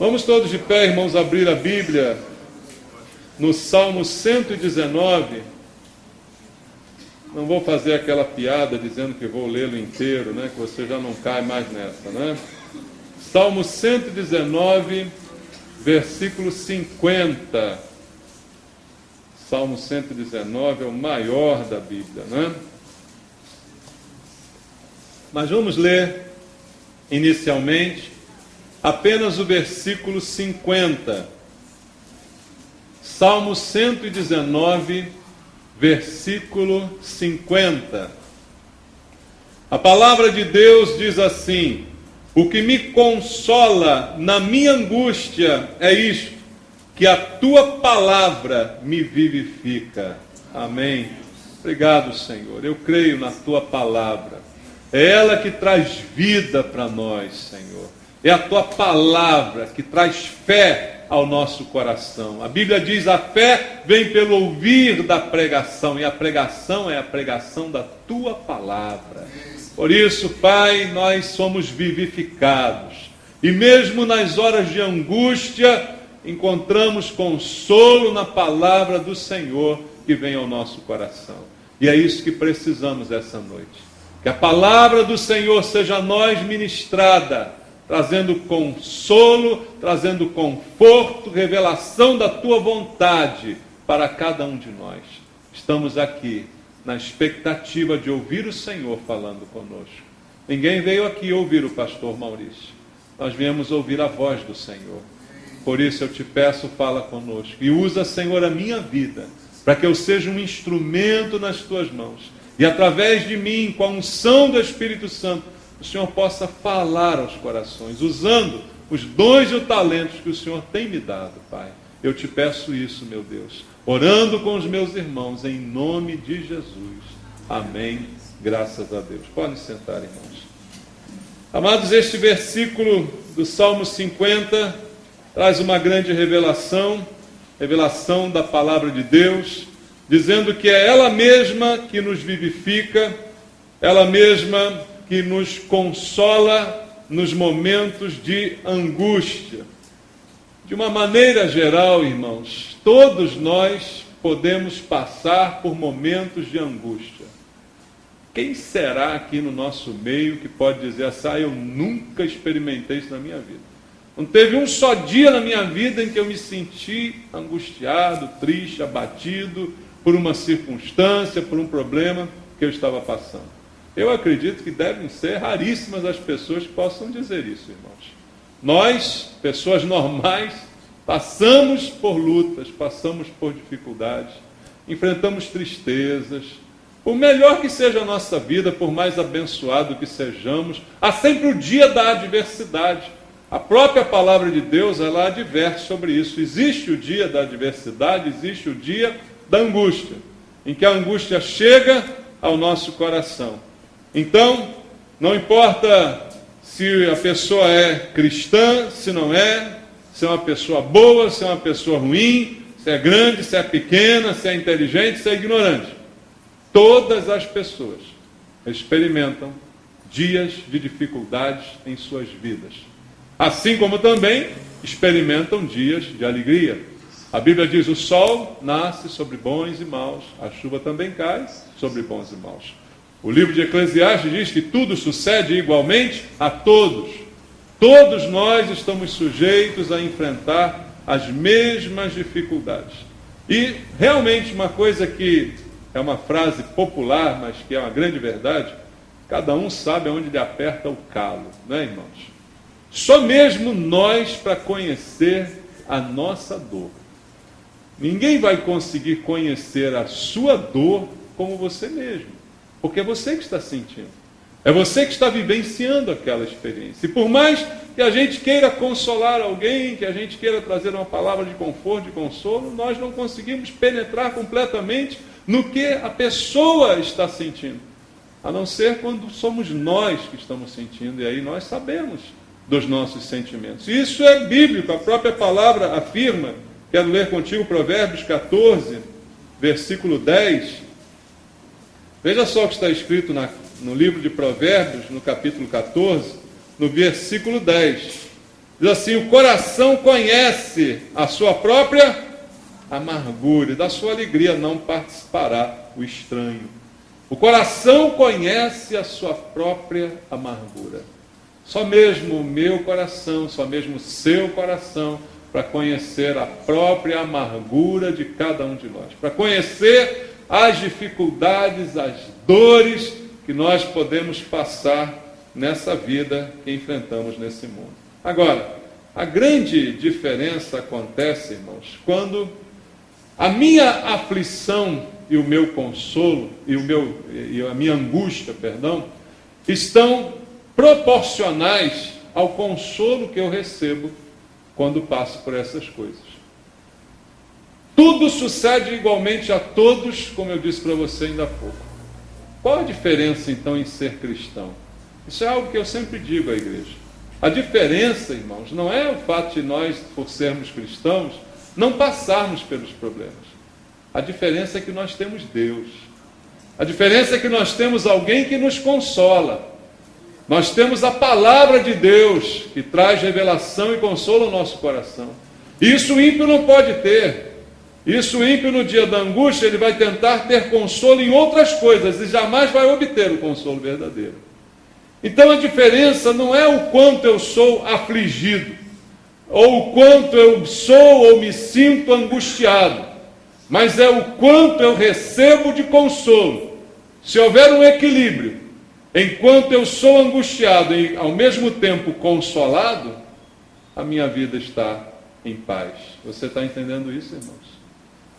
Vamos todos de pé, irmãos, abrir a Bíblia no Salmo 119. Não vou fazer aquela piada dizendo que vou lê-lo inteiro, né? Que você já não cai mais nessa, né? Salmo 119, versículo 50. Salmo 119 é o maior da Bíblia, né? Mas vamos ler inicialmente apenas o versículo 50. Salmo 119, versículo 50. A palavra de Deus diz assim: o que me consola na minha angústia é isto, que a tua palavra me vivifica. Amém. Obrigado, Senhor. Eu creio na tua palavra. É ela que traz vida para nós, Senhor. É a tua palavra que traz fé ao nosso coração. A Bíblia diz: a fé vem pelo ouvir da pregação, e a pregação é a pregação da tua palavra. Por isso, Pai, nós somos vivificados. E mesmo nas horas de angústia, encontramos consolo na palavra do Senhor que vem ao nosso coração. E é isso que precisamos essa noite. Que a palavra do Senhor seja a nós ministrada, trazendo consolo, trazendo conforto, revelação da tua vontade para cada um de nós. Estamos aqui na expectativa de ouvir o Senhor falando conosco. Ninguém veio aqui ouvir o pastor Maurício. Nós viemos ouvir a voz do Senhor. Por isso eu te peço, fala conosco. E usa, Senhor, a minha vida, para que eu seja um instrumento nas tuas mãos. E através de mim, com a unção do Espírito Santo, o Senhor possa falar aos corações, usando os dons e os talentos que o Senhor tem me dado, Pai. Eu te peço isso, meu Deus, orando com os meus irmãos, em nome de Jesus. Amém. Graças a Deus. Podem sentar, irmãos. Amados, este versículo do Salmo 50 traz uma grande revelação da palavra de Deus, dizendo que é ela mesma que nos vivifica, ela mesma que nos consola nos momentos de angústia. De uma maneira geral, irmãos, todos nós podemos passar por momentos de angústia. Quem será aqui no nosso meio que pode dizer assim: eu nunca experimentei isso na minha vida? Não teve um só dia na minha vida em que eu me senti angustiado, triste, abatido por uma circunstância, por um problema que eu estava passando. Eu acredito que devem ser raríssimas as pessoas que possam dizer isso, irmãos. Nós, pessoas normais, passamos por lutas, passamos por dificuldades, enfrentamos tristezas. Por melhor que seja a nossa vida, por mais abençoado que sejamos, há sempre o dia da adversidade. A própria palavra de Deus, ela adverte sobre isso. Existe o dia da adversidade, existe o dia da angústia, em que a angústia chega ao nosso coração. Então, não importa se a pessoa é cristã, se não é, se é uma pessoa boa, se é uma pessoa ruim, se é grande, se é pequena, se é inteligente, se é ignorante. Todas as pessoas experimentam dias de dificuldades em suas vidas. Assim como também experimentam dias de alegria. A Bíblia diz: o sol nasce sobre bons e maus, a chuva também cai sobre bons e maus. O livro de Eclesiastes diz que tudo sucede igualmente a todos. Todos nós estamos sujeitos a enfrentar as mesmas dificuldades. E realmente uma coisa que é uma frase popular, mas que é uma grande verdade: cada um sabe aonde lhe aperta o calo, não é, irmãos? Só mesmo nós para conhecer a nossa dor. Ninguém vai conseguir conhecer a sua dor como você mesmo, porque é você que está sentindo, é você que está vivenciando aquela experiência. E por mais que a gente queira consolar alguém, que a gente queira trazer uma palavra de conforto, de consolo, nós não conseguimos penetrar completamente no que a pessoa está sentindo, a não ser quando somos nós que estamos sentindo, e aí nós sabemos dos nossos sentimentos. Isso é bíblico, a própria palavra afirma. Quero ler contigo Provérbios 14, versículo 10. Veja só o que está escrito no livro de Provérbios, no capítulo 14, no versículo 10. Diz assim: o coração conhece a sua própria amargura, e da sua alegria não participará o estranho. O coração conhece a sua própria amargura. Só mesmo o meu coração, só mesmo o seu coração, para conhecer a própria amargura de cada um de nós, para conhecer as dificuldades, as dores que nós podemos passar nessa vida que enfrentamos nesse mundo. Agora, a grande diferença acontece, irmãos, quando a minha aflição e o meu consolo, e a minha angústia, estão proporcionais ao consolo que eu recebo quando passo por essas coisas. Tudo sucede igualmente a todos, como eu disse para você ainda há pouco. Qual a diferença, então, em ser cristão? Isso é algo que eu sempre digo à igreja. A diferença, irmãos, não é o fato de nós, por sermos cristãos, não passarmos pelos problemas. A diferença é que nós temos Deus. A diferença é que nós temos alguém que nos consola. Nós temos a palavra de Deus, que traz revelação e consola o nosso coração. Isso o ímpio não pode ter. Isso o ímpio, no dia da angústia, ele vai tentar ter consolo em outras coisas e jamais vai obter o consolo verdadeiro. Então a diferença não é o quanto eu sou afligido, ou o quanto eu sou ou me sinto angustiado, mas é o quanto eu recebo de consolo. Se houver um equilíbrio, enquanto eu sou angustiado e ao mesmo tempo consolado, a minha vida está em paz. Você está entendendo isso, irmãos?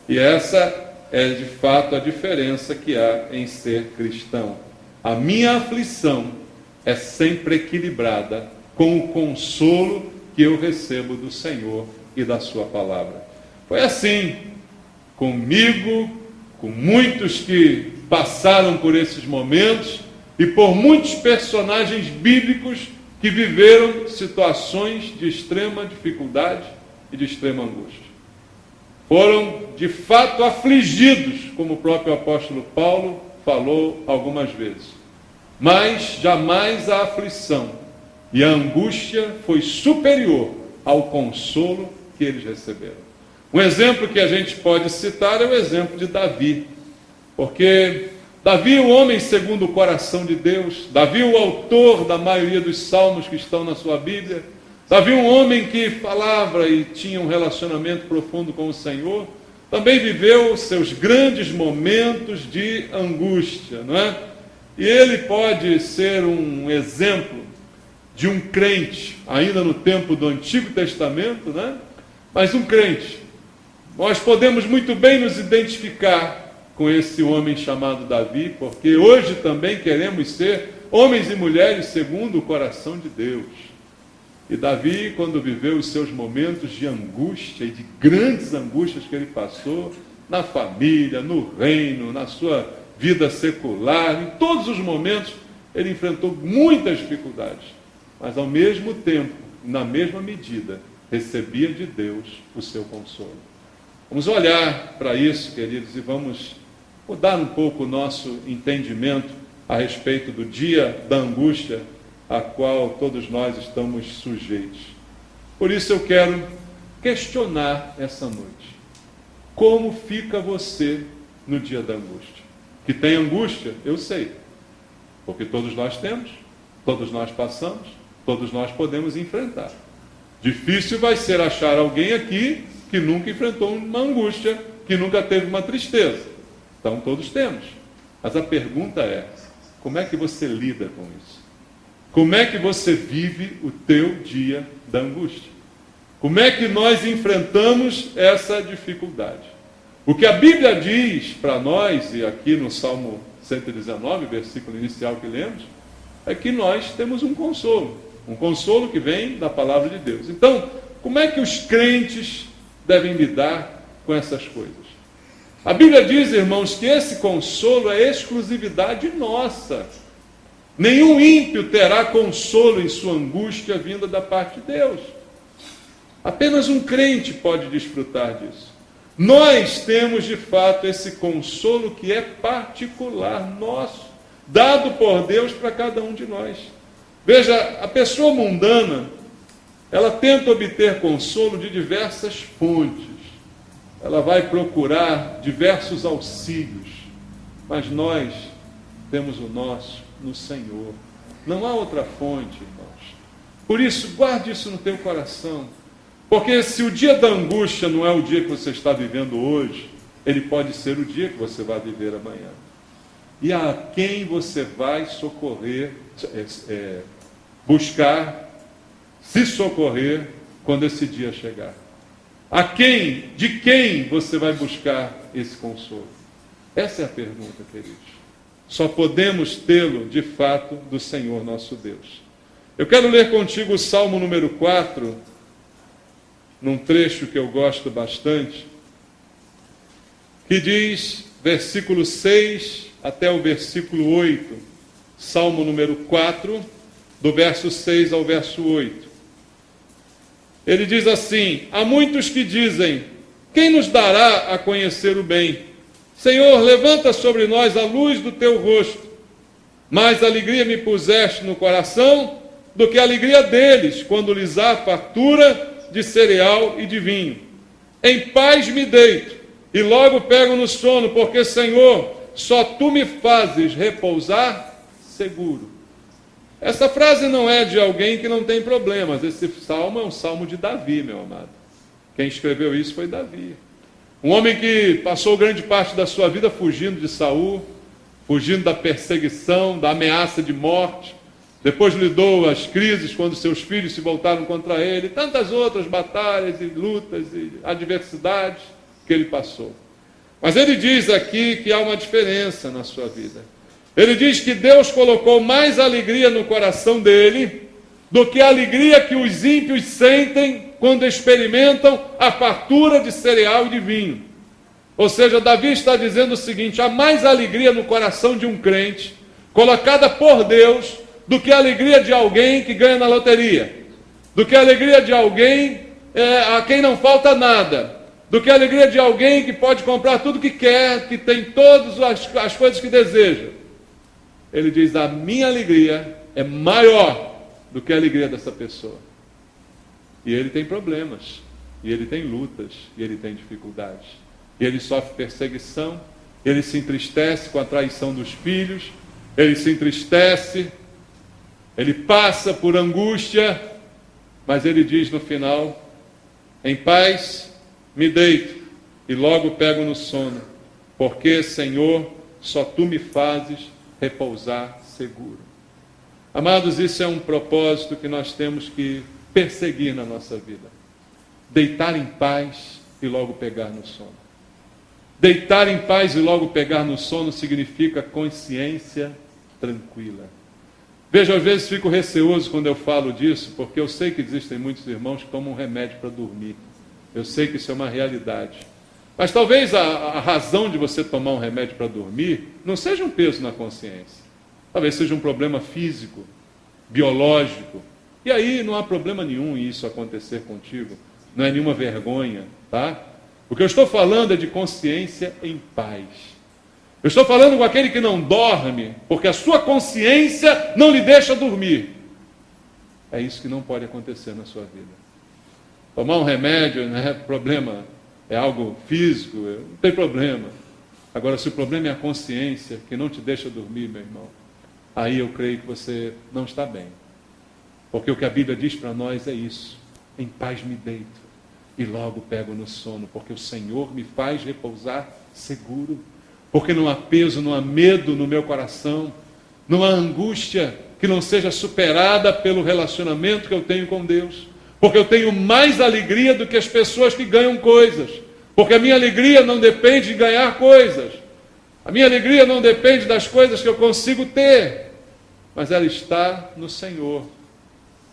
E essa é de fato a diferença que há em ser cristão. A minha aflição é sempre equilibrada com o consolo que eu recebo do Senhor e da sua palavra. Foi assim comigo, com muitos que passaram por esses momentos e por muitos personagens bíblicos que viveram situações de extrema dificuldade e de extrema angústia. Foram de fato afligidos, como o próprio apóstolo Paulo falou algumas vezes. Mas jamais a aflição e a angústia foi superior ao consolo que eles receberam. Um exemplo que a gente pode citar é o exemplo de Davi, porque Davi, o homem segundo o coração de Deus, Davi, o autor da maioria dos salmos que estão na sua Bíblia, Davi, um homem que falava e tinha um relacionamento profundo com o Senhor, também viveu seus grandes momentos de angústia, não é? E ele pode ser um exemplo de um crente, ainda no tempo do Antigo Testamento, né? Mas um crente. Nós podemos muito bem nos identificar com esse homem chamado Davi, porque hoje também queremos ser homens e mulheres segundo o coração de Deus. E Davi, quando viveu os seus momentos de angústia e de grandes angústias que ele passou, na família, no reino, na sua vida secular, em todos os momentos, ele enfrentou muitas dificuldades, mas ao mesmo tempo, na mesma medida, recebia de Deus o seu consolo. Vamos olhar para isso, queridos, e vamos mudar um pouco o nosso entendimento a respeito do dia da angústia a qual todos nós estamos sujeitos. Por isso eu quero questionar essa noite. Como fica você no dia da angústia? Que tem angústia, eu sei, porque todos nós temos, todos nós passamos, todos nós podemos enfrentar. Difícil vai ser achar alguém aqui que nunca enfrentou uma angústia, que nunca teve uma tristeza. Então todos temos. Mas a pergunta é, como é que você lida com isso? Como é que você vive o teu dia da angústia? Como é que nós enfrentamos essa dificuldade? O que a Bíblia diz para nós, e aqui no Salmo 119, versículo inicial que lemos, é que nós temos um consolo que vem da palavra de Deus. Então, como é que os crentes devem lidar com essas coisas? A Bíblia diz, irmãos, que esse consolo é exclusividade nossa. Nenhum ímpio terá consolo em sua angústia vinda da parte de Deus. Apenas um crente pode desfrutar disso. Nós temos, de fato, esse consolo que é particular nosso, dado por Deus para cada um de nós. Veja, a pessoa mundana, ela tenta obter consolo de diversas fontes. Ela vai procurar diversos auxílios. Mas nós temos o nosso no Senhor. Não há outra fonte, irmãos. Por isso, guarde isso no teu coração. Porque se o dia da angústia não é o dia que você está vivendo hoje, ele pode ser o dia que você vai viver amanhã. E a quem você vai socorrer, buscar, se socorrer quando esse dia chegar? De quem você vai buscar esse consolo? Essa é a pergunta, queridos. Só podemos tê-lo, de fato, do Senhor nosso Deus. Eu quero ler contigo o Salmo número 4, num trecho que eu gosto bastante, que diz, versículo 6 até o versículo 8, Salmo número 4, do verso 6 ao verso 8. Ele diz assim: há muitos que dizem, quem nos dará a conhecer o bem? Senhor, levanta sobre nós a luz do teu rosto. Mais alegria me puseste no coração do que a alegria deles, quando lhes há fartura de cereal e de vinho. Em paz me deito, e logo pego no sono, porque, Senhor, só tu me fazes repousar seguro. Essa frase não é de alguém que não tem problemas. Esse salmo é um salmo de Davi, meu amado. Quem escreveu isso foi Davi. Um homem que passou grande parte da sua vida fugindo de Saul, fugindo da perseguição, da ameaça de morte. Depois lidou as crises quando seus filhos se voltaram contra ele. Tantas outras batalhas e lutas e adversidades que ele passou. Mas ele diz aqui que há uma diferença na sua vida. Ele diz que Deus colocou mais alegria no coração dele do que a alegria que os ímpios sentem quando experimentam a fartura de cereal e de vinho. Ou seja, Davi está dizendo o seguinte: há mais alegria no coração de um crente, colocada por Deus, do que a alegria de alguém que ganha na loteria, do que a alegria de alguém a quem não falta nada, do que a alegria de alguém que pode comprar tudo que quer, que tem todas as coisas que deseja. Ele diz: a minha alegria é maior do que a alegria dessa pessoa. E ele tem problemas, e ele tem lutas, e ele tem dificuldades, e ele sofre perseguição, ele se entristece com a traição dos filhos, ele se entristece, ele passa por angústia, mas ele diz no final: em paz me deito e logo pego no sono, porque, Senhor, só tu me fazes repousar seguro. Amados, isso é um propósito que nós temos que perseguir na nossa vida. Deitar em paz e logo pegar no sono. Deitar em paz e logo pegar no sono significa consciência tranquila. Veja, às vezes fico receoso quando eu falo disso, porque eu sei que existem muitos irmãos que tomam remédio para dormir. Eu sei que isso é uma realidade. Mas talvez a razão de você tomar um remédio para dormir não seja um peso na consciência. Talvez seja um problema físico, biológico. E aí não há problema nenhum em isso acontecer contigo. Não é nenhuma vergonha, tá? O que eu estou falando é de consciência em paz. Eu estou falando com aquele que não dorme, porque a sua consciência não lhe deixa dormir. É isso que não pode acontecer na sua vida. Tomar um remédio não é problema, é algo físico, não tem problema. Agora, se o problema é a consciência que não te deixa dormir, meu irmão, aí eu creio que você não está bem. Porque o que a Bíblia diz para nós é isso: em paz me deito e logo pego no sono, porque o Senhor me faz repousar seguro. Porque não há peso, não há medo no meu coração, não há angústia que não seja superada pelo relacionamento que eu tenho com Deus. Porque eu tenho mais alegria do que as pessoas que ganham coisas. Porque a minha alegria não depende de ganhar coisas. A minha alegria não depende das coisas que eu consigo ter. Mas ela está no Senhor.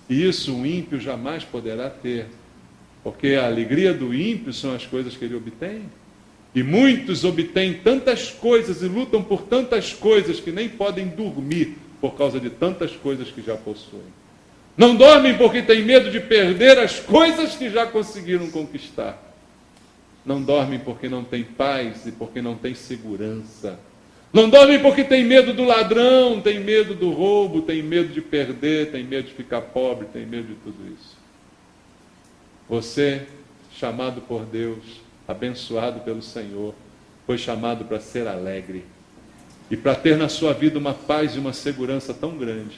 E isso o ímpio jamais poderá ter. Porque a alegria do ímpio são as coisas que ele obtém. E muitos obtêm tantas coisas e lutam por tantas coisas que nem podem dormir por causa de tantas coisas que já possuem. Não dormem porque têm medo de perder as coisas que já conseguiram conquistar. Não dormem porque não têm paz e porque não têm segurança. Não dormem porque têm medo do ladrão, têm medo do roubo, têm medo de perder, têm medo de ficar pobre, têm medo de tudo isso. Você, chamado por Deus, abençoado pelo Senhor, foi chamado para ser alegre e para ter na sua vida uma paz e uma segurança tão grande,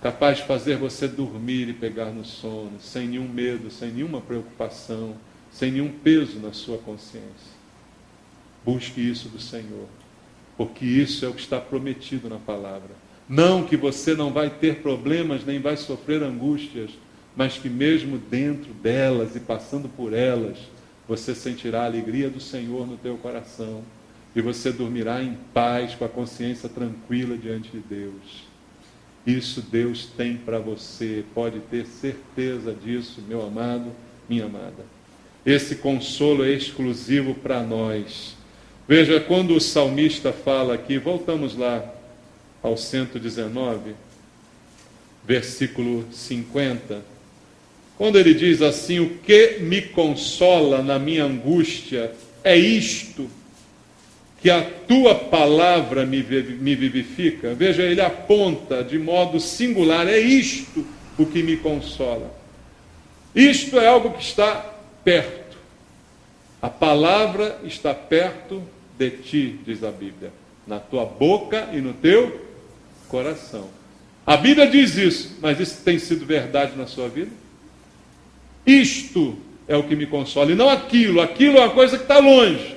capaz de fazer você dormir e pegar no sono, sem nenhum medo, sem nenhuma preocupação, sem nenhum peso na sua consciência. Busque isso do Senhor, porque isso é o que está prometido na palavra. Não que você não vai ter problemas, nem vai sofrer angústias, mas que mesmo dentro delas e passando por elas, você sentirá a alegria do Senhor no teu coração e você dormirá em paz, com a consciência tranquila diante de Deus. Isso Deus tem para você, pode ter certeza disso, meu amado, minha amada. Esse consolo é exclusivo para nós. Veja, quando o salmista fala aqui, voltamos lá ao 119, versículo 50, quando ele diz assim: o que me consola na minha angústia é isto, que a tua palavra me vivifica. Veja, ele aponta de modo singular, é isto o que me consola. Isto é algo que está perto. A palavra está perto de ti, diz a Bíblia, na tua boca e no teu coração. A Bíblia diz isso, mas isso tem sido verdade na sua vida? Isto é o que me consola, e não aquilo. Aquilo é uma coisa que está longe.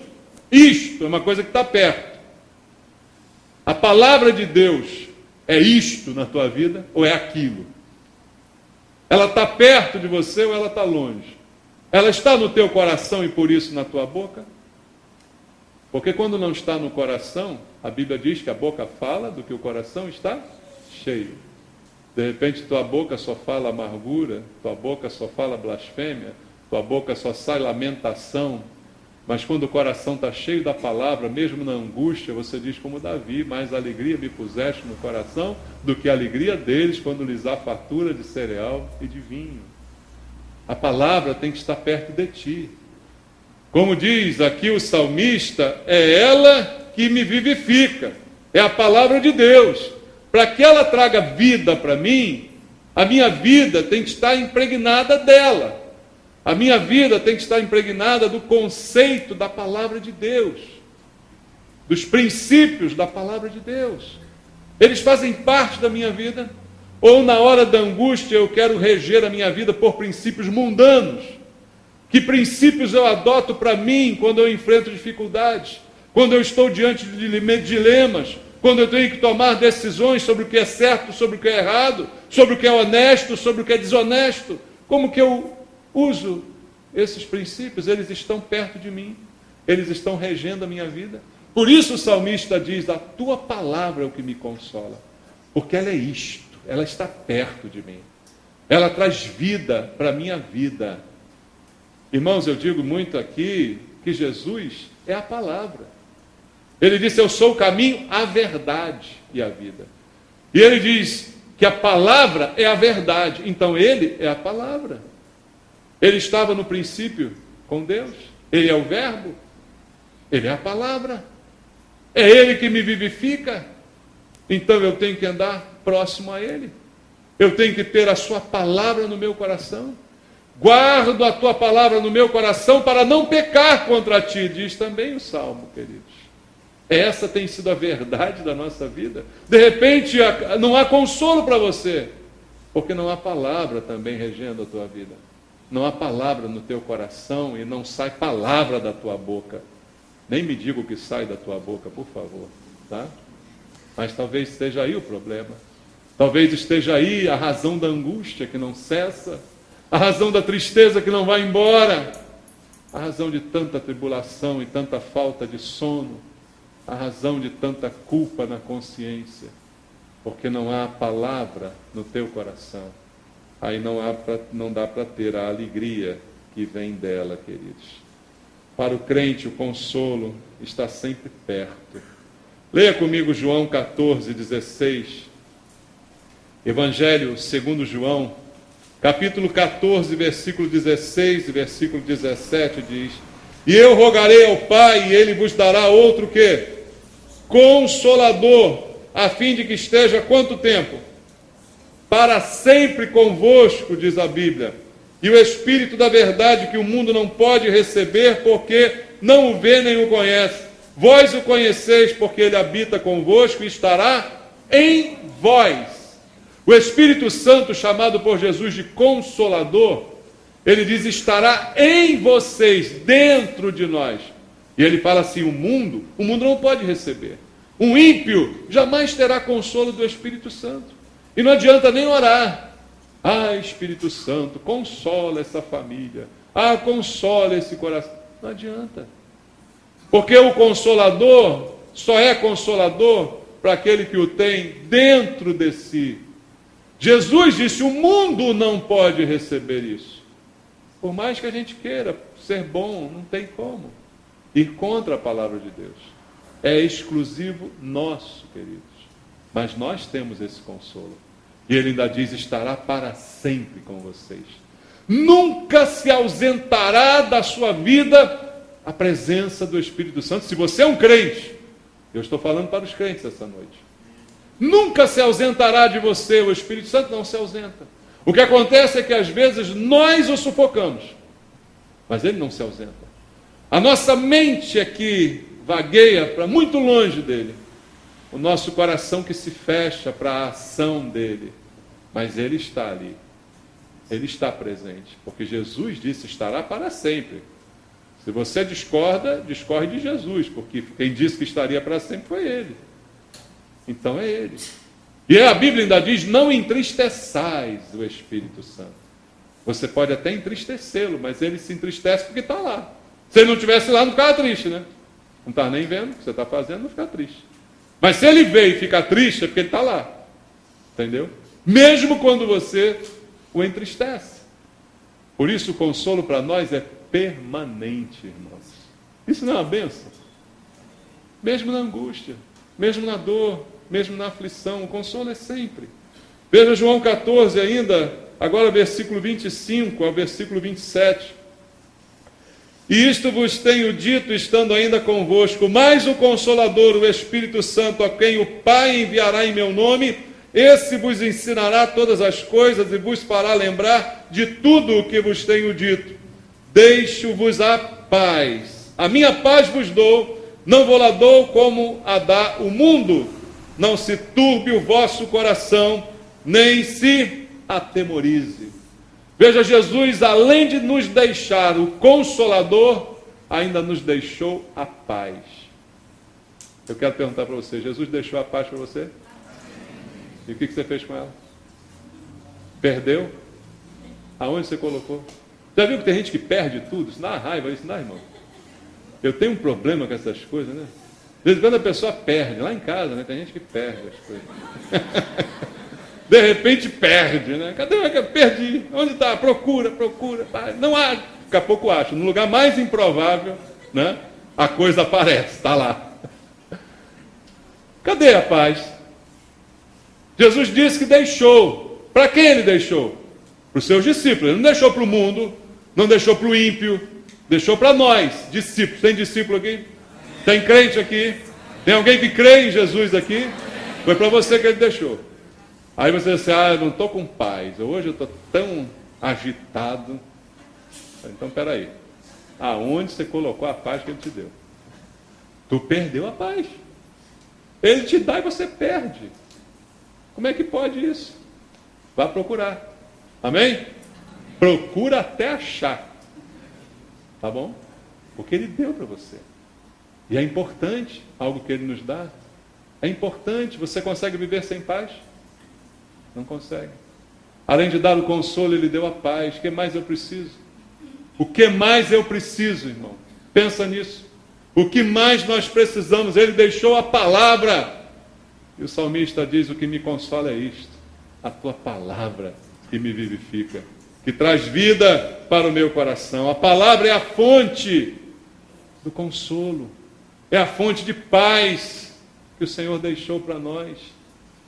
Isto é uma coisa que está perto. A palavra de Deus é isto na tua vida ou é aquilo? Ela está perto de você ou ela está longe? Ela está no teu coração e por isso na tua boca? Porque quando não está no coração, a Bíblia diz que a boca fala do que o coração está cheio. De repente tua boca só fala amargura, tua boca só fala blasfêmia, tua boca só sai lamentação. Mas quando o coração está cheio da palavra, mesmo na angústia, você diz como Davi: mais alegria me puseste no coração do que a alegria deles quando lhes há fartura de cereal e de vinho. A palavra tem que estar perto de ti. Como diz aqui o salmista, é ela que me vivifica. É a palavra de Deus. Para que ela traga vida para mim, a minha vida tem que estar impregnada dela. A minha vida tem que estar impregnada do conceito da palavra de Deus, dos princípios da palavra de Deus. Eles fazem parte da minha vida. Ou na hora da angústia eu quero reger a minha vida por princípios mundanos. Que princípios eu adoto para mim quando eu enfrento dificuldades? Quando eu estou diante de dilemas? Quando eu tenho que tomar decisões sobre o que é certo, sobre o que é errado, sobre o que é honesto, sobre o que é desonesto? Como que eu uso esses princípios? Eles estão perto de mim. Eles estão regendo a minha vida. Por isso o salmista diz: a tua palavra é o que me consola. Porque ela é isto. Ela está perto de mim. Ela traz vida para a minha vida. Irmãos, eu digo muito aqui que Jesus é a palavra. Ele disse: eu sou o caminho, a verdade e a vida. E ele diz que a palavra é a verdade. Então ele é a palavra. Ele estava no princípio com Deus. Ele é o verbo. Ele é a palavra. É ele que me vivifica. Então eu tenho que andar próximo a ele. Eu tenho que ter a sua palavra no meu coração. Guardo a tua palavra no meu coração para não pecar contra ti, diz também o Salmo, queridos. Essa tem sido a verdade da nossa vida. De repente não há consolo para você, porque não há palavra também regendo a tua vida. Não há palavra no teu coração e não sai palavra da tua boca. Nem me diga o que sai da tua boca, por favor, tá? Mas talvez esteja aí o problema. Talvez esteja aí a razão da angústia que não cessa, a razão da tristeza que não vai embora, a razão de tanta tribulação e tanta falta de sono, a razão de tanta culpa na consciência, porque não há palavra no teu coração. Aí não dá para ter a alegria que vem dela, queridos. Para o crente, o consolo está sempre perto. Leia comigo João 14, 16. Evangelho segundo João, capítulo 14, versículo 16 e versículo 17 diz: e eu rogarei ao Pai, e Ele vos dará outro quê? Consolador, a fim de que esteja quanto tempo? Para sempre convosco, diz a Bíblia. e o Espírito da verdade que o mundo não pode receber, porque não o vê nem o conhece. Vós o conheceis, porque ele habita convosco e estará em vós. O Espírito Santo, chamado por Jesus de Consolador, ele diz, estará em vocês, dentro de nós. E ele fala assim, o mundo não pode receber. Um ímpio jamais terá consolo do Espírito Santo. E não adianta nem orar. Ah, Espírito Santo, consola essa família. Ah, consola esse coração. Não adianta. Porque o Consolador só é Consolador para aquele que o tem dentro de si. Jesus disse, o mundo não pode receber isso. Por mais que a gente queira ser bom, não tem como ir contra a palavra de Deus. É exclusivo nosso, queridos. Mas nós temos esse consolo. E ele ainda diz, estará para sempre com vocês. Nunca se ausentará da sua vida a presença do Espírito Santo. Se você é um crente, eu estou falando para os crentes essa noite. Nunca se ausentará de você, o Espírito Santo não se ausenta. O que acontece é que às vezes nós o sufocamos, mas ele não se ausenta. A nossa mente é que vagueia para muito longe dele. O nosso coração que se fecha para a ação dele. Mas ele está ali. Ele está presente. Porque Jesus disse, estará para sempre. Se você discorda, discorre de Jesus. Porque quem disse que estaria para sempre foi ele. Então é ele. E a Bíblia ainda diz, não entristeçais o Espírito Santo. Você pode até entristecê-lo, mas ele se entristece porque está lá. Se ele não estivesse lá, não ficava triste, né? Não está nem vendo o que você está fazendo, não fica triste. Mas se ele veio e fica triste, é porque ele está lá. Entendeu? Mesmo quando você o entristece. Por isso o consolo para nós é permanente, irmãos. Isso não é uma bênção? Mesmo na angústia, mesmo na dor, mesmo na aflição, o consolo é sempre. Veja João 14 ainda, agora versículo 25 ao versículo 27. E isto vos tenho dito, estando ainda convosco, mas o Consolador, o Espírito Santo, a quem o Pai enviará em meu nome, esse vos ensinará todas as coisas e vos fará lembrar de tudo o que vos tenho dito. Deixo-vos a paz. A minha paz vos dou, não vou lá dou como a dá o mundo. Não se turbe o vosso coração, nem se atemorize. Veja, Jesus, além de nos deixar o Consolador, ainda nos deixou a paz. Eu quero perguntar para você, Jesus deixou a paz para você? E o que você fez com ela? Perdeu? Aonde você colocou? Já viu que tem gente que perde tudo? Isso dá raiva, isso não, irmão? Eu tenho um problema com essas coisas, né? De vez em quando a pessoa perde, lá em casa, né? Tem gente que perde as coisas. De repente perde, né? Cadê o que eu perdi? Onde está? Procura. Não há. Daqui a pouco acho. No lugar mais improvável, né? A coisa aparece, está lá. Cadê a paz? Jesus disse que deixou. Para quem ele deixou? Para os seus discípulos. Ele não deixou para o mundo, não deixou para o ímpio, deixou para nós, discípulos. Tem discípulo aqui? Tem crente aqui? Tem alguém que crê em Jesus aqui? Foi para você que ele deixou. Aí você diz assim, eu não estou com paz, hoje eu estou tão agitado. Então, peraí, aonde você colocou a paz que ele te deu? Tu perdeu a paz. Ele te dá e você perde. Como é que pode isso? Vá procurar. Amém? Procura até achar. Tá bom? Porque ele deu para você. E é importante algo que ele nos dá. É importante. Você consegue viver sem paz? Não consegue. Além de dar o consolo, ele deu a paz. O que mais eu preciso? O que mais eu preciso, irmão? Pensa nisso. O que mais nós precisamos? Ele deixou a palavra. E o salmista diz, o que me consola é isto. A tua palavra que me vivifica. Que traz vida para o meu coração. A palavra é a fonte do consolo. É a fonte de paz que o Senhor deixou para nós.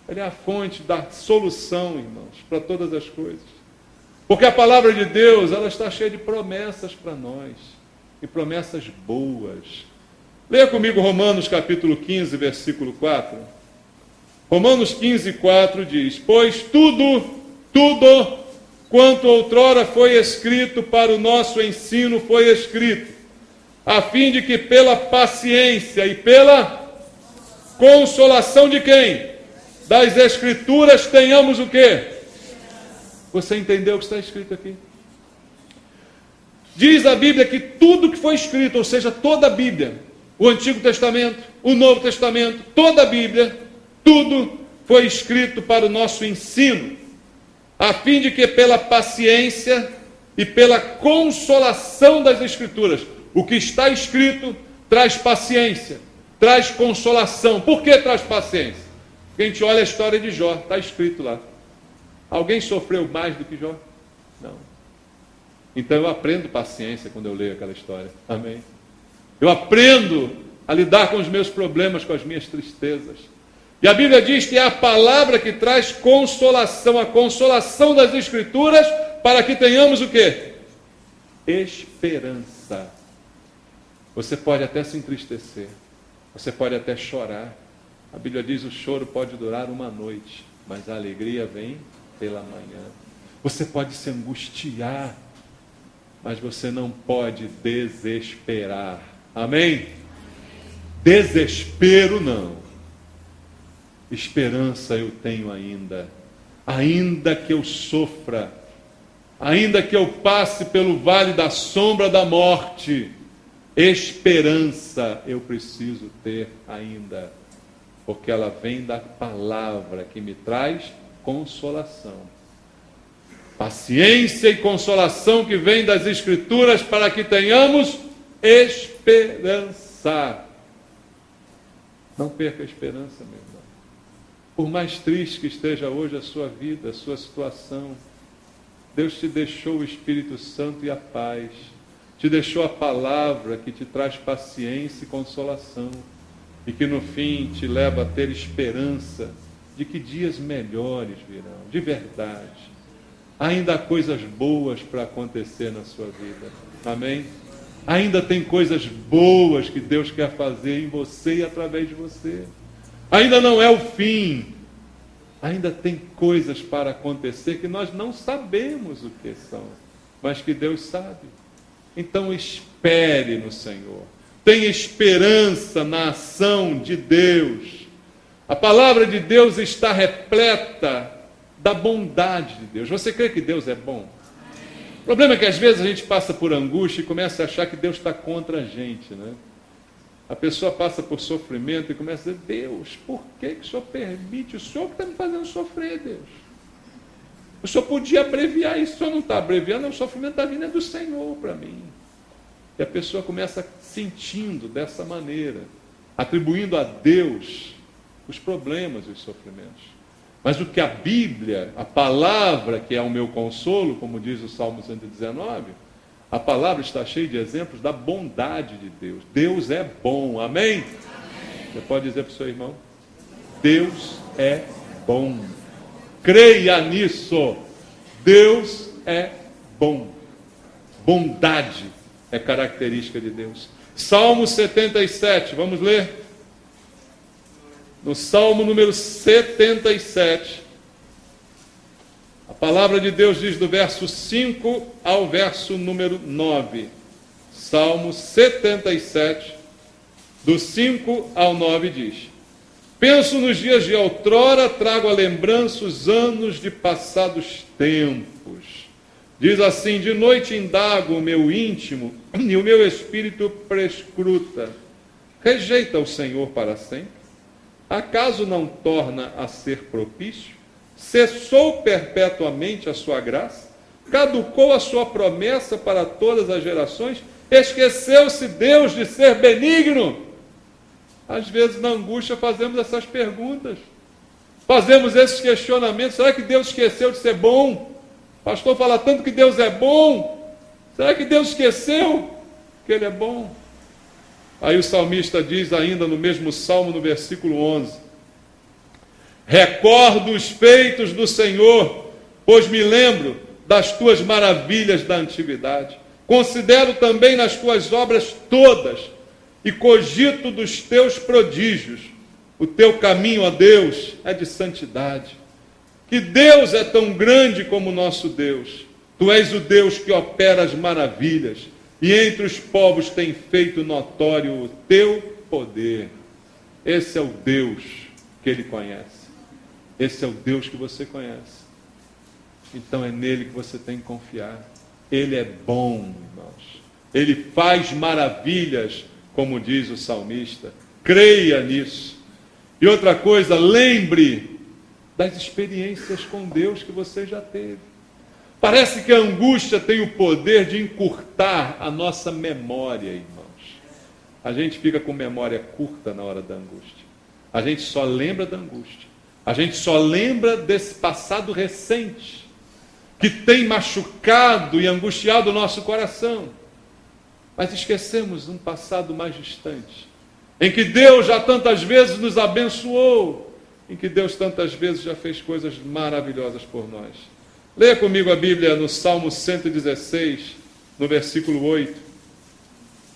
Ele é a fonte da solução, irmãos, para todas as coisas. Porque a palavra de Deus, ela está cheia de promessas para nós. E promessas boas. Leia comigo Romanos capítulo 15, versículo 4. Romanos 15, 4 diz, pois tudo quanto outrora foi escrito para o nosso ensino, foi escrito, a fim de que pela paciência e pela consolação de quem? Das Escrituras tenhamos o quê? Você entendeu o que está escrito aqui? Diz a Bíblia que tudo que foi escrito, ou seja, toda a Bíblia, o Antigo Testamento, o Novo Testamento, toda a Bíblia, tudo foi escrito para o nosso ensino, a fim de que pela paciência e pela consolação das Escrituras, o que está escrito traz paciência, traz consolação. Por que traz paciência? Porque a gente olha a história de Jó, está escrito lá. Alguém sofreu mais do que Jó? Não. Então eu aprendo paciência quando eu leio aquela história. Amém? Eu aprendo a lidar com os meus problemas, com as minhas tristezas. E a Bíblia diz que é a palavra que traz consolação, a consolação das Escrituras, para que tenhamos o quê? Esperança. Você pode até se entristecer, você pode até chorar. A Bíblia diz que o choro pode durar uma noite, mas a alegria vem pela manhã. Você pode se angustiar, mas você não pode desesperar. Amém? Desespero não. Esperança eu tenho ainda. Ainda que eu sofra, ainda que eu passe pelo vale da sombra da morte, esperança eu preciso ter ainda, porque ela vem da palavra que me traz consolação. Paciência e consolação que vem das Escrituras para que tenhamos esperança. Não perca a esperança, meu irmão. Por mais triste que esteja hoje a sua vida, a sua situação, Deus te deixou o Espírito Santo e a paz. Te deixou a palavra que te traz paciência e consolação. E que no fim te leva a ter esperança de que dias melhores virão, de verdade. Ainda há coisas boas para acontecer na sua vida. Amém? Ainda tem coisas boas que Deus quer fazer em você e através de você. Ainda não é o fim. Ainda tem coisas para acontecer que nós não sabemos o que são, mas que Deus sabe. Então espere no Senhor. Tenha esperança na ação de Deus. A palavra de Deus está repleta da bondade de Deus. Você crê que Deus é bom? O problema é que às vezes a gente passa por angústia e começa a achar que Deus está contra a gente, né? A pessoa passa por sofrimento e começa a dizer, Deus, por que o Senhor permite? O Senhor que está me fazendo sofrer, Deus. O Senhor podia abreviar isso, o Senhor não está abreviando, o sofrimento da vida é do Senhor para mim. E a pessoa começa sentindo dessa maneira, atribuindo a Deus os problemas e os sofrimentos. Mas o que a Bíblia, a palavra que é o meu consolo, como diz o Salmo 119, a palavra está cheia de exemplos da bondade de Deus. Deus é bom, amém? Amém. Você pode dizer para o seu irmão, Deus é bom. Creia nisso. Deus é bom. Bondade é característica de Deus. Salmo 77, vamos ler? No Salmo número 77, a palavra de Deus diz do verso 5 ao verso número 9. Salmo 77, do 5 ao 9 diz: Penso nos dias de outrora, trago à lembrança os anos de passados tempos. Diz assim, de noite indago o meu íntimo e o meu espírito prescruta. Rejeita o Senhor para sempre? Acaso não torna a ser propício? Cessou perpetuamente a sua graça? Caducou a sua promessa para todas as gerações? Esqueceu-se Deus de ser benigno? Às vezes na angústia fazemos essas perguntas. Fazemos esses questionamentos. Será que Deus esqueceu de ser bom? O pastor fala tanto que Deus é bom. Será que Deus esqueceu que Ele é bom? Aí o salmista diz ainda no mesmo salmo, no versículo 11: Recordo os feitos do Senhor, pois me lembro das tuas maravilhas da antiguidade. Considero também nas tuas obras todas e cogito dos teus prodígios. O teu caminho, ó Deus, é de santidade. que Deus é tão grande como o nosso Deus. Tu és o Deus que opera as maravilhas, e entre os povos tem feito notório o teu poder. Esse é o Deus que ele conhece. Esse é o Deus que você conhece. Então é nele que você tem que confiar. Ele é bom, irmãos. Ele faz maravilhas, como diz o salmista. Creia nisso. E outra coisa, lembre das experiências com Deus que você já teve. Parece que a angústia tem o poder de encurtar a nossa memória, irmãos. A gente fica com memória curta na hora da angústia. A gente só lembra da angústia. A gente só lembra desse passado recente que tem machucado e angustiado o nosso coração. Mas esquecemos um passado mais distante, em que Deus já tantas vezes nos abençoou, em que Deus tantas vezes já fez coisas maravilhosas por nós. Leia comigo a Bíblia no Salmo 116, no versículo 8.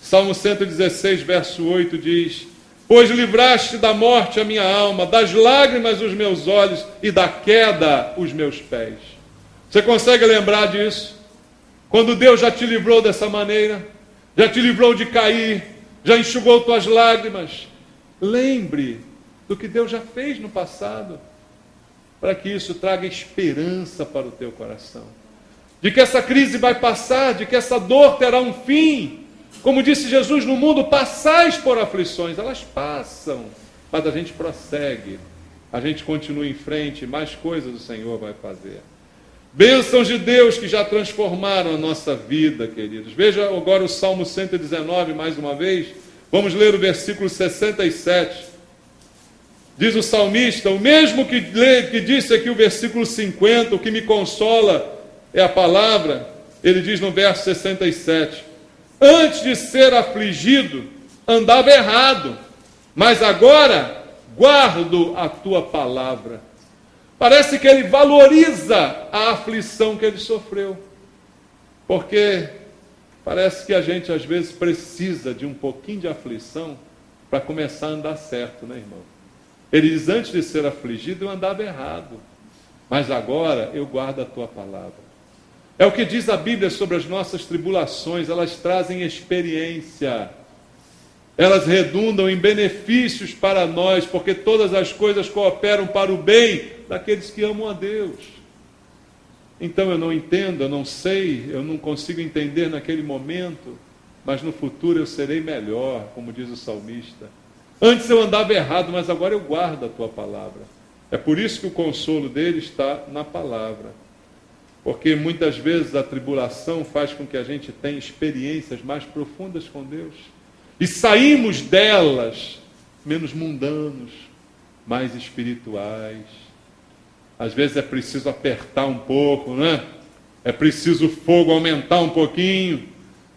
Salmo 116, verso 8 diz: pois livraste da morte a minha alma, das lágrimas os meus olhos e da queda os meus pés. Você consegue lembrar disso? Quando Deus já te livrou dessa maneira, já te livrou de cair, já enxugou tuas lágrimas. Lembre do que Deus já fez no passado, para que isso traga esperança para o teu coração. De que essa crise vai passar, de que essa dor terá um fim. Como disse Jesus, no mundo passais por aflições, elas passam, mas a gente prossegue, a gente continua em frente, mais coisas o Senhor vai fazer. Bênçãos de Deus que já transformaram a nossa vida, queridos. Veja agora o Salmo 119, mais uma vez. Vamos ler o versículo 67. Diz o salmista, o mesmo que disse aqui o versículo 50, o que me consola é a palavra. Ele diz no verso 67, antes de ser afligido, andava errado, mas agora guardo a tua palavra. Parece que ele valoriza a aflição que ele sofreu, porque parece que a gente às vezes precisa de um pouquinho de aflição para começar a andar certo, né, irmão? Ele diz, antes de ser afligido eu andava errado, mas agora eu guardo a tua palavra. É o que diz a Bíblia sobre as nossas tribulações, elas trazem experiência. Elas redundam em benefícios para nós, porque todas as coisas cooperam para o bem daqueles que amam a Deus. Então eu não entendo, eu não sei, eu não consigo entender naquele momento, mas no futuro eu serei melhor, como diz o salmista. Antes eu andava errado, mas agora eu guardo a tua palavra. É por isso que o consolo dele está na palavra. Porque muitas vezes a tribulação faz com que a gente tenha experiências mais profundas com Deus. E saímos delas menos mundanos, mais espirituais. Às vezes é preciso apertar um pouco, né? É preciso o fogo aumentar um pouquinho,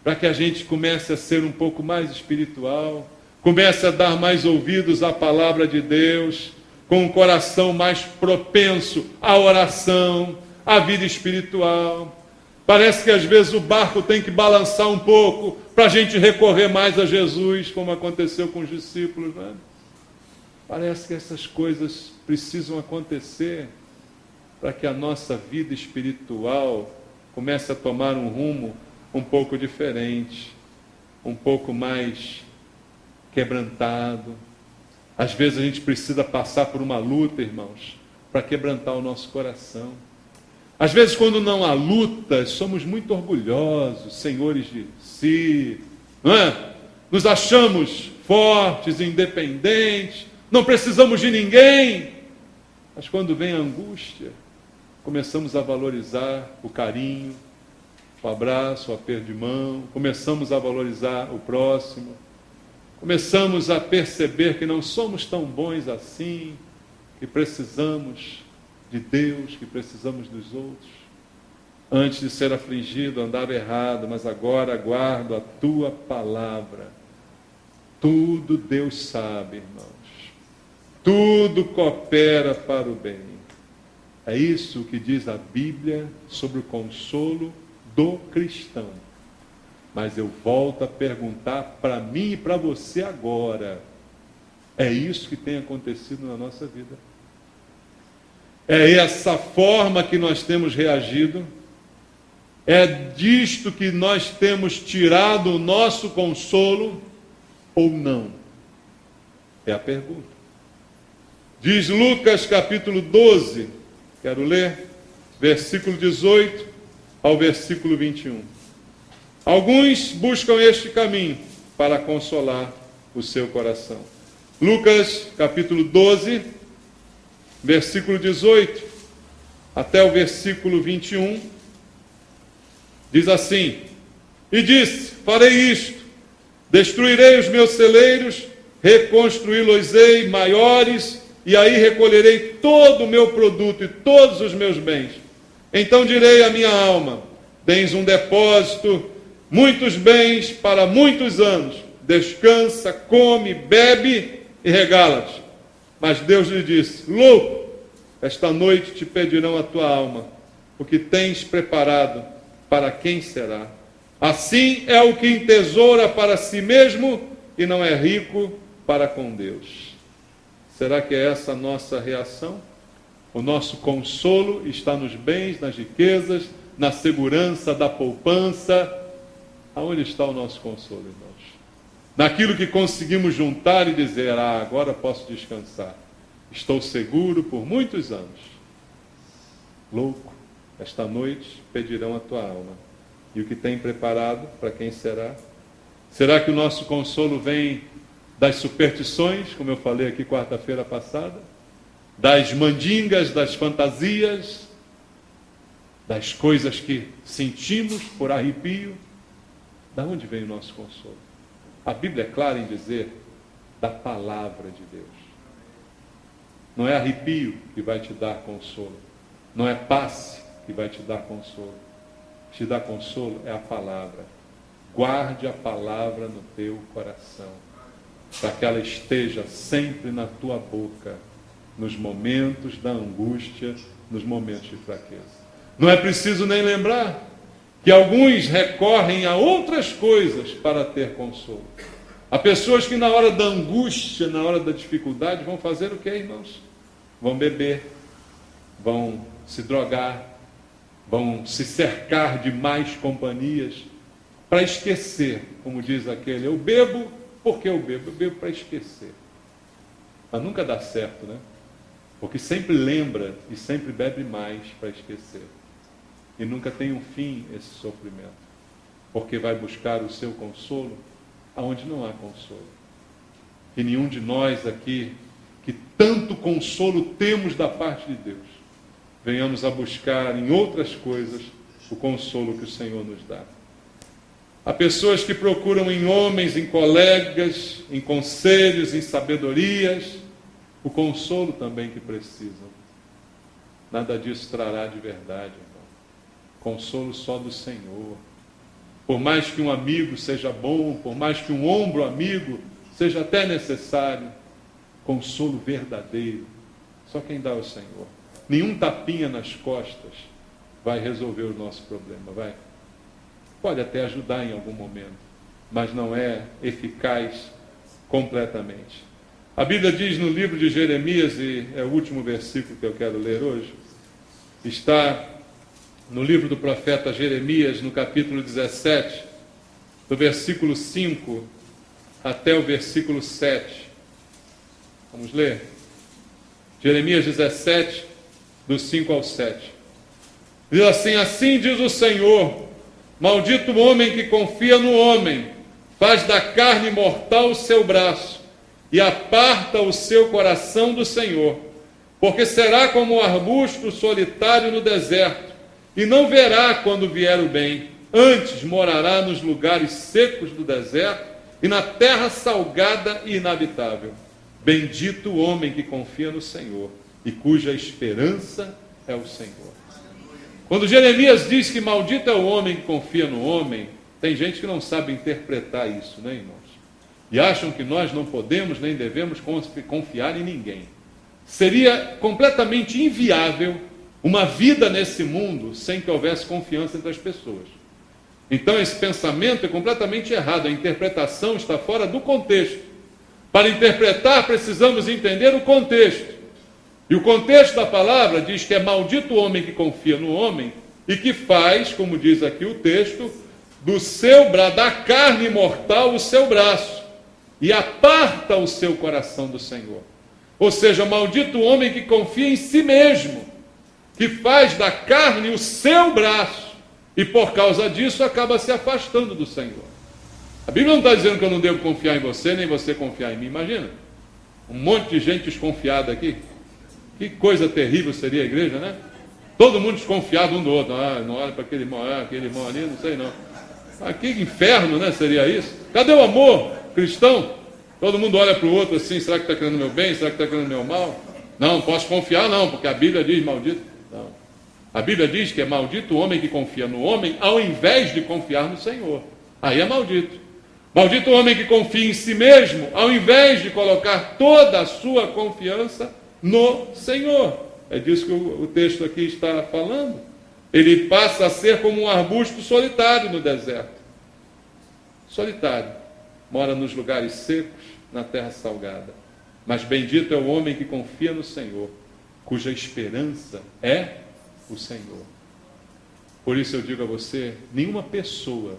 para que a gente comece a ser um pouco mais espiritual, comece a dar mais ouvidos à palavra de Deus, com um coração mais propenso à oração, à vida espiritual. Parece que às vezes o barco tem que balançar um pouco para a gente recorrer mais a Jesus, como aconteceu com os discípulos, né? Parece que essas coisas precisam acontecer para que a nossa vida espiritual comece a tomar um rumo um pouco diferente, um pouco mais quebrantado. Às vezes a gente precisa passar por uma luta, irmãos, para quebrantar o nosso coração. Às vezes, quando não há lutas, somos muito orgulhosos, senhores de si, não é? Nos achamos fortes, independentes, não precisamos de ninguém. Mas quando vem a angústia, começamos a valorizar o carinho, o abraço, o aperto de mão, começamos a valorizar o próximo, começamos a perceber que não somos tão bons assim, que precisamos de Deus, que precisamos dos outros. Antes de ser afligido, andava errado, mas agora guardo a tua palavra. Tudo Deus sabe, irmãos. Tudo coopera para o bem. É isso que diz a Bíblia sobre o consolo do cristão. Mas eu volto a perguntar para mim e para você agora. É isso que tem acontecido na nossa vida? É essa forma que nós temos reagido? É disto que nós temos tirado o nosso consolo ou não? É a pergunta. Diz Lucas capítulo 12, quero ler, versículo 18 ao versículo 21. Alguns buscam este caminho para consolar o seu coração. Lucas capítulo 12, versículo 18 até o versículo 21, diz assim: E disse, farei isto, destruirei os meus celeiros, reconstruí-los-ei maiores, e aí recolherei todo o meu produto e todos os meus bens. Então direi à minha alma: tens um depósito, muitos bens para muitos anos, descansa, come, bebe e regala-te. Mas Deus lhe disse: louco, esta noite te pedirão a tua alma, o que tens preparado, para quem será? Assim é o que entesoura para si mesmo e não é rico para com Deus. Será que é essa a nossa reação? O nosso consolo está nos bens, nas riquezas, na segurança da poupança. Aonde está o nosso consolo, irmãos? Naquilo que conseguimos juntar e dizer: agora posso descansar. Estou seguro por muitos anos. Louco, esta noite pedirão a tua alma. E o que tem preparado, para quem será? Será que o nosso consolo vem das superstições, como eu falei aqui quarta-feira passada? Das mandingas, das fantasias, das coisas que sentimos por arrepio? Da onde vem o nosso consolo? A Bíblia é clara em dizer: da palavra de Deus. Não é arrepio que vai te dar consolo. Não é passe que vai te dar consolo. Te dar consolo é a palavra. Guarde a palavra no teu coração, para que ela esteja sempre na tua boca, nos momentos da angústia, nos momentos de fraqueza. Não é preciso nem lembrar que alguns recorrem a outras coisas para ter consolo. Há pessoas que na hora da angústia, na hora da dificuldade, vão fazer o que, irmãos? Vão beber, vão se drogar, vão se cercar de más companhias, para esquecer, como diz aquele: eu bebo porque eu bebo para esquecer. Mas nunca dá certo, né? Porque sempre lembra e sempre bebe mais para esquecer. E nunca tem um fim esse sofrimento, porque vai buscar o seu consolo aonde não há consolo. E nenhum de nós aqui, que tanto consolo temos da parte de Deus, venhamos a buscar em outras coisas o consolo que o Senhor nos dá. Há pessoas que procuram em homens, em colegas, em conselhos, em sabedorias, o consolo também que precisam. Nada disso trará de verdade, irmão. Consolo só do Senhor. Por mais que um amigo seja bom, por mais que um ombro amigo seja até necessário, consolo verdadeiro, só quem dá é o Senhor. Nenhum tapinha nas costas vai resolver o nosso problema, vai? Pode até ajudar em algum momento, mas não é eficaz completamente. A Bíblia diz no livro de Jeremias, e é o último versículo que eu quero ler hoje, está no livro do profeta Jeremias, no capítulo 17, do versículo 5 até o versículo 7. Vamos ler? Jeremias 17, do 5 ao 7. Diz assim: assim diz o Senhor: maldito o homem que confia no homem, faz da carne mortal o seu braço, e aparta o seu coração do Senhor, porque será como um arbusto solitário no deserto, e não verá quando vier o bem, antes morará nos lugares secos do deserto, e na terra salgada e inabitável. Bendito o homem que confia no Senhor, e cuja esperança é o Senhor. Quando Jeremias diz que maldito é o homem que confia no homem, tem gente que não sabe interpretar isso, né, irmãos? E acham que nós não podemos nem devemos confiar em ninguém. Seria completamente inviável uma vida nesse mundo sem que houvesse confiança entre as pessoas. Então esse pensamento é completamente errado, a interpretação está fora do contexto. Para interpretar, precisamos entender o contexto. E o contexto da palavra diz que é maldito o homem que confia no homem e que faz, como diz aqui o texto, da carne mortal o seu braço e aparta o seu coração do Senhor. Ou seja, maldito o homem que confia em si mesmo, que faz da carne o seu braço e por causa disso acaba se afastando do Senhor. A Bíblia não está dizendo que eu não devo confiar em você, nem você confiar em mim. Imagina, um monte de gente desconfiada aqui. Que coisa terrível seria a igreja, né? Todo mundo desconfiado um do outro. Não olha para aquele irmão ali, não sei não. Que inferno, né, seria isso? Cadê o amor cristão? Todo mundo olha para o outro assim, será que está querendo meu bem? Será que está querendo meu mal? Não posso confiar não, porque a Bíblia diz maldito. Não. A Bíblia diz que é maldito o homem que confia no homem ao invés de confiar no Senhor. Aí é maldito. Maldito o homem que confia em si mesmo ao invés de colocar toda a sua confiança no Senhor. É disso que o texto aqui está falando. Ele passa a ser como um arbusto solitário no deserto. Solitário. Mora nos lugares secos, na terra salgada. Mas bendito é o homem que confia no Senhor, cuja esperança é o Senhor. Por isso eu digo a você, nenhuma pessoa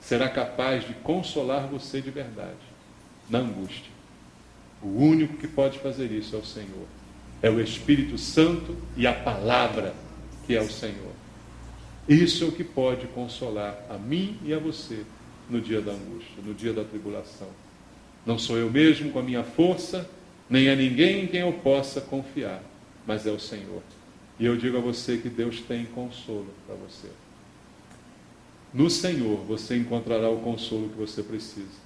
será capaz de consolar você de verdade na angústia. O único que pode fazer isso é o Senhor. É o Espírito Santo e a palavra que é o Senhor. Isso é o que pode consolar a mim e a você no dia da angústia, no dia da tribulação. Não sou eu mesmo com a minha força, nem é ninguém em quem eu possa confiar, mas é o Senhor. E eu digo a você que Deus tem consolo para você. No Senhor você encontrará o consolo que você precisa.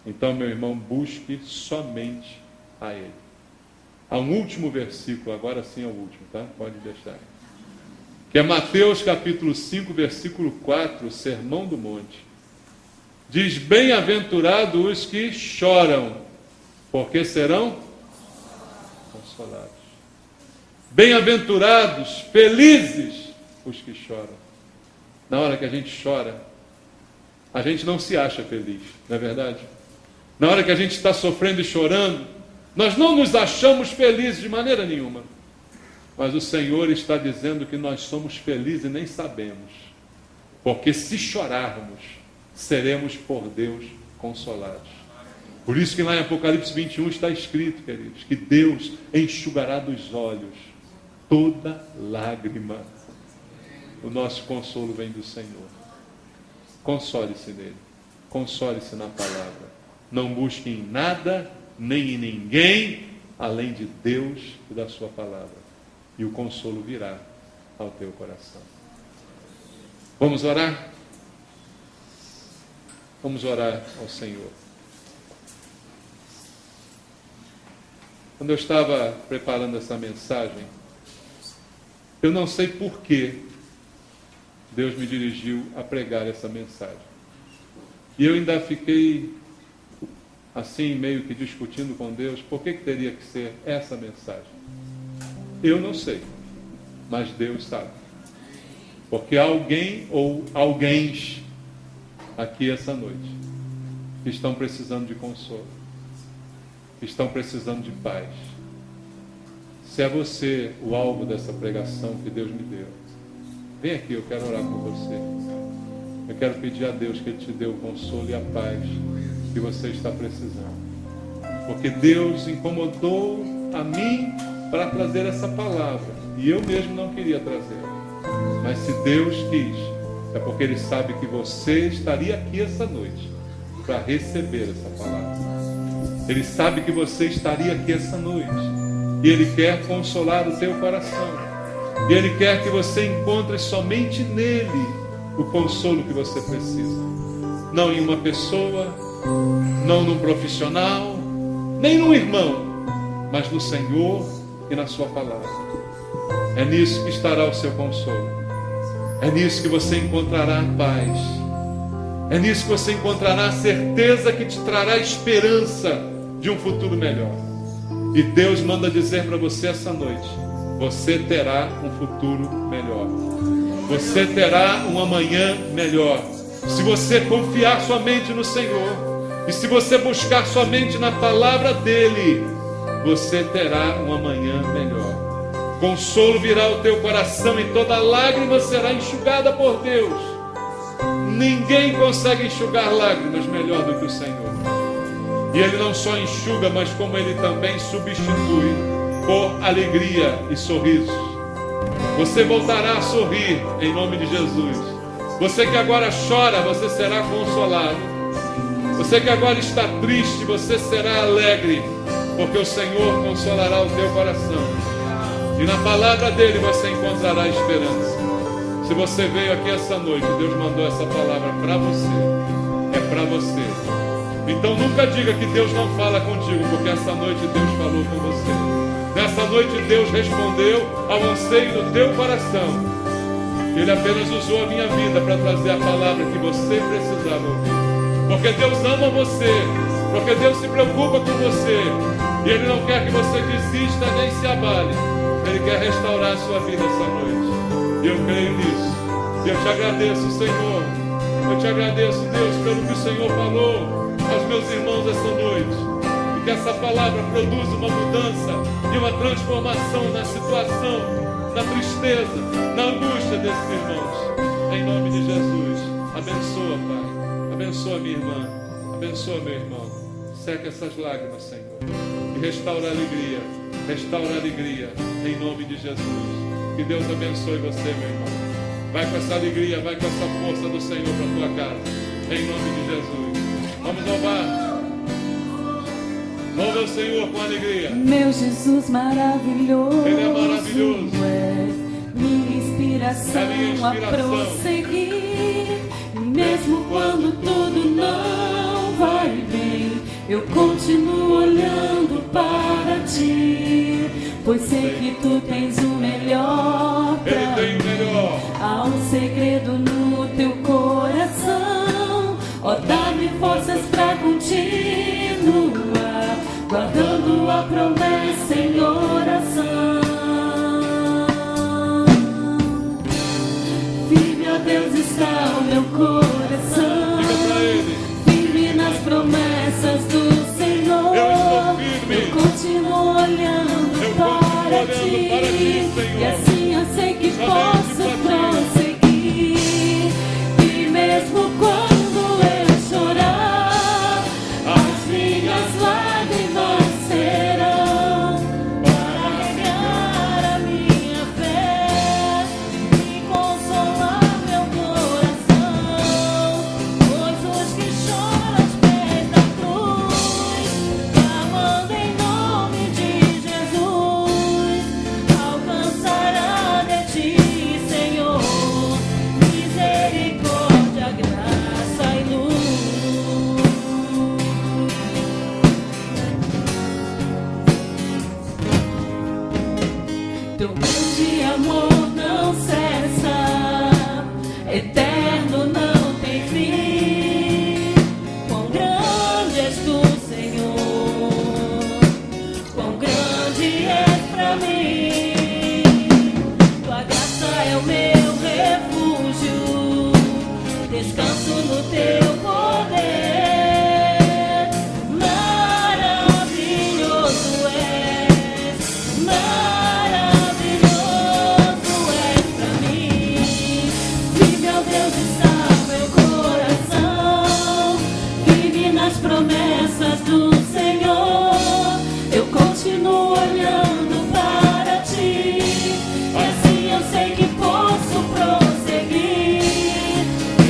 Então, meu irmão, busque somente a Ele. Há um último versículo, agora sim é o último, tá? Pode deixar. Que é Mateus capítulo 5, versículo 4, o Sermão do Monte. Diz, bem-aventurados os que choram, porque serão consolados. Bem-aventurados, felizes os que choram. Na hora que a gente chora, a gente não se acha feliz, não é verdade? Na hora que a gente está sofrendo e chorando, nós não nos achamos felizes de maneira nenhuma. Mas o Senhor está dizendo que nós somos felizes e nem sabemos. Porque se chorarmos, seremos por Deus consolados. Por isso que lá em Apocalipse 21 está escrito, queridos, que Deus enxugará dos olhos toda lágrima. O nosso consolo vem do Senhor. Console-se nele. Console-se na palavra. Não busque em nada, nem em ninguém, além de Deus e da sua palavra. E o consolo virá ao teu coração. Vamos orar? Vamos orar ao Senhor. Quando eu estava preparando essa mensagem, eu não sei por que Deus me dirigiu a pregar essa mensagem. E eu ainda fiquei assim, meio que discutindo com Deus, por que teria que ser essa mensagem? Eu não sei, mas Deus sabe. Porque alguém ou alguéns aqui essa noite estão precisando de consolo, estão precisando de paz. Se é você o alvo dessa pregação que Deus me deu, vem aqui, eu quero orar por você. Eu quero pedir a Deus que Ele te dê o consolo e a paz que você está precisando. Porque Deus incomodou a mim para trazer essa palavra. E eu mesmo não queria trazer. Mas se Deus quis, é porque Ele sabe que você estaria aqui essa noite para receber essa palavra. Ele sabe que você estaria aqui essa noite. E Ele quer consolar o teu coração. E Ele quer que você encontre somente nele o consolo que você precisa. Não em uma pessoa, não num profissional, nem num irmão, mas no Senhor e na sua palavra. É nisso que estará o seu consolo. É nisso que você encontrará a paz. É nisso que você encontrará a certeza que te trará esperança de um futuro melhor. E Deus manda dizer para você essa noite: você terá um futuro melhor. Você terá um amanhã melhor. Se você confiar somente no Senhor, e se você buscar somente na palavra dEle, você terá um amanhã melhor. consolo virá ao teu coração e toda lágrima será enxugada por Deus. Ninguém consegue enxugar lágrimas melhor do que o Senhor. E Ele não só enxuga, mas como Ele também substitui por alegria e sorrisos. Você voltará a sorrir em nome de Jesus. Você que agora chora, você será consolado. Você que agora está triste, você será alegre, porque o Senhor consolará o teu coração. E na palavra dele você encontrará esperança. Se você veio aqui essa noite, Deus mandou essa palavra para você. É para você. Então nunca diga que Deus não fala contigo, porque essa noite Deus falou com você. Nessa noite Deus respondeu ao anseio do teu coração. Ele apenas usou a minha vida para trazer a palavra que você precisava ouvir. Porque Deus ama você, porque Deus se preocupa com você. E Ele não quer que você desista nem se abale. Ele quer restaurar a sua vida essa noite. E eu creio nisso. E eu te agradeço, Senhor. Eu te agradeço, Deus, pelo que o Senhor falou aos meus irmãos essa noite. E que essa palavra produza uma mudança e uma transformação na situação, na tristeza, na angústia desses irmãos. Em nome de Jesus. Abençoa, Pai. Abençoa minha irmã. Abençoa meu irmão. Seca essas lágrimas, Senhor. E restaura a alegria. Restaura a alegria. Em nome de Jesus. Que Deus abençoe você, meu irmão. Vai com essa alegria, vai com essa força do Senhor para a tua casa. Em nome de Jesus. Vamos louvar. Louva o Senhor com alegria. Meu Jesus maravilhoso. Ele é maravilhoso. É minha inspiração, a prosseguir. Mesmo quando tudo não vai bem, eu continuo olhando para ti. Pois sei que tu tens o melhor pra Ele tem o melhor. Há um segredo no teu coração. Ó, dá-me forças pra continuar, guardando a promessa em oração. Firme, ó Deus, está o meu coração. Diga pra Ele. Firme nas promessas do Senhor. Eu estou firme. Eu continuo olhando para ti, Senhor. e assim eu sei que Somente posso para ti. prosseguir. E mesmo quando eu chorar, as minhas lágrimas serão para regar a minha fé e consolar meu coração. Pois os que choram aos pés da cruz, clamando em nome de Jesus, alcançará de ti, Senhor, misericórdia, graça e luz. Teu grande amor não cessa, eterno não tem fim. Quão grande és tu, Senhor, quão grande és pra mim. Tua graça é o meu refúgio, descanso no teu poder. Maravilhoso és, maravilhoso és pra mim. Vive, ó Deus, está meu coração, vive nas promessas do Senhor. Eu continuo olhando para ti, e assim eu sei que posso prosseguir.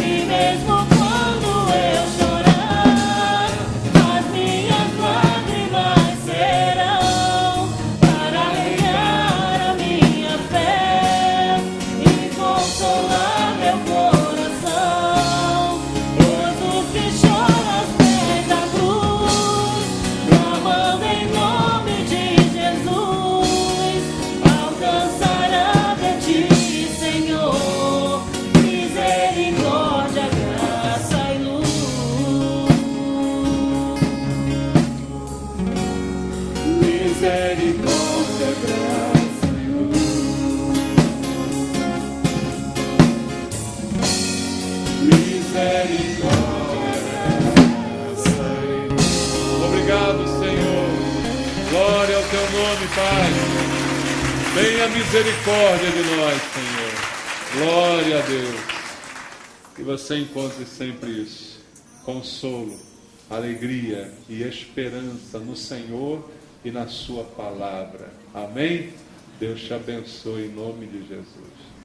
E mesmo quando eu chorar, as minhas lágrimas serão para regar a minha fé e consolar meu coração. Pois os que choram aos pés da cruz, clamando em nome de Jesus, alcançará de ti, Senhor, misericórdia, graça e luz. Misericórdia, graça e luz. Misericórdia, graça e luz. Obrigado, Senhor. Glória ao teu nome, Pai. Tenha misericórdia de nós, Senhor. Glória a Deus. Que você encontre sempre isso. Consolo, alegria e esperança no Senhor e na sua palavra. Amém? Deus te abençoe em nome de Jesus.